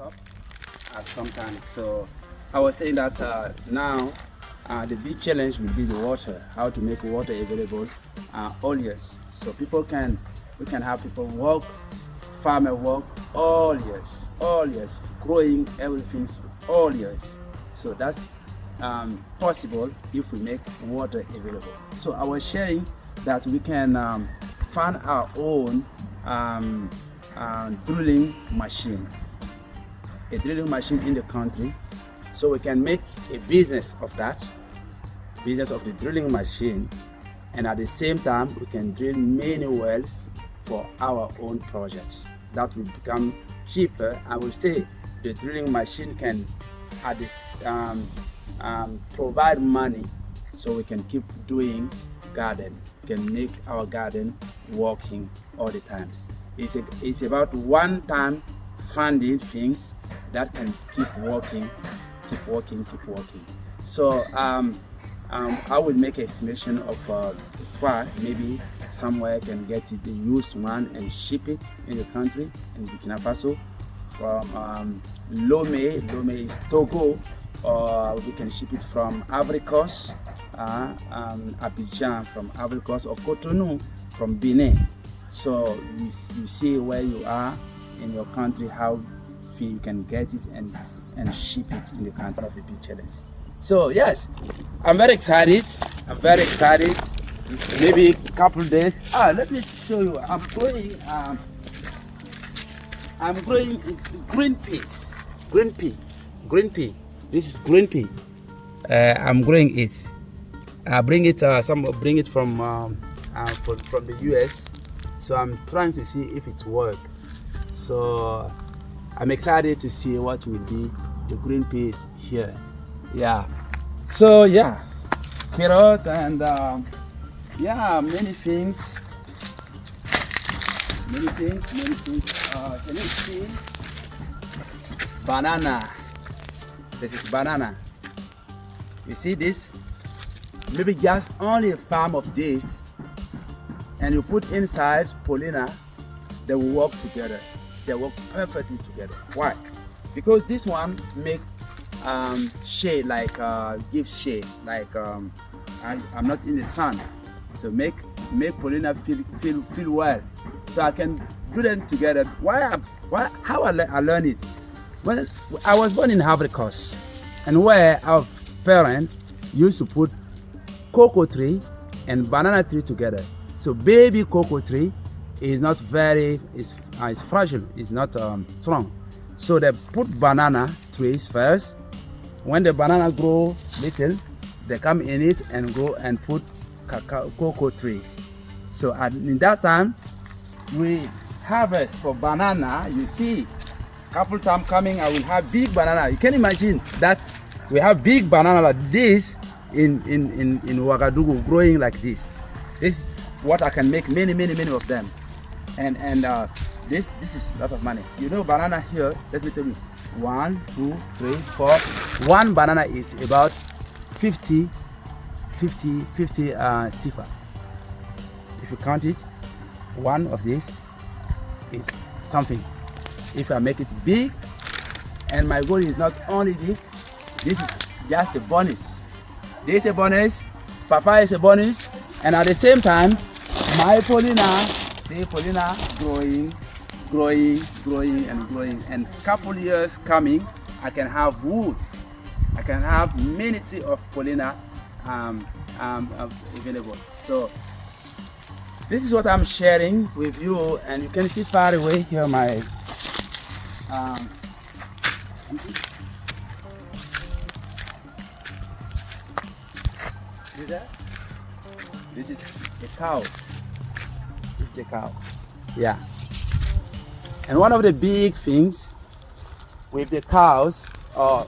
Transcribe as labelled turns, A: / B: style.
A: stop sometimes. So I was saying that now the big challenge will be the water, how to make water available all years. So we can have people work, farmer work all years, growing everything all years. So that's possible if we make water available. So I was sharing that we can find our own drilling machine, a drilling machine in the country, so we can make a business of that, business of the drilling machine, and at the same time we can drill many wells for our own project. That will become cheaper. I will say the drilling machine can at this provide money so we can keep doing garden, can make our garden working all the times. It's about one-time funding things that can keep working. So I will make an estimation of maybe somewhere can get it, the used one, and ship it in the country, in Burkina Faso, from Lomé is Togo, or we can ship it from Ivory Coast, Abidjan from Ivory Coast, or Cotonou from Benin. So you see where you are in your country, how you can get it and ship it in the country of the big challenge. So yes, I'm very excited. Maybe a couple days. Let me show you. I'm growing green peas. Green pea. This is green pea. I'm growing it. I bring it. Some bring it from the US. So I'm trying to see if it's work. So I'm excited to see what will be the green peas here. Yeah. So yeah, carrot and many things. Can you see? Banana. This is banana. You see this? Maybe just only a farm of this, and you put inside Paulownia, they will work together. They work perfectly together. Why? Because this one make shade, like give shade, like I'm not in the sun, so make Paulownia feel well. So I can do them together. How I learned it? Well, I was born in Ivory Coast, and where our parents used to put cocoa tree and banana tree together. So baby cocoa tree is not it's fragile, it's not strong. So they put banana trees first. When the banana grow little, they come in it and go and put cocoa trees. So in that time, we harvest for banana. You see, couple times coming, I will have big banana. You can imagine that we have big banana like this in Ouagadougou, growing like this. This is what I can make many of them. And this is a lot of money. You know, banana here, let me tell you, 1, 2, 3, 4. One banana is about 50 sifa. If you count it, one of these is something. If I make it big, and my goal is not only this is just a bonus. This is a bonus, Papa is a bonus, and at the same time, my Paulownia, see Paulownia growing, and couple years coming, I can have wood. I can have many trees of Paulownia available. So this is what I'm sharing with you, and you can see far away here my see that? This is the cow. This is the cow. Yeah. And one of the big things with the cows, or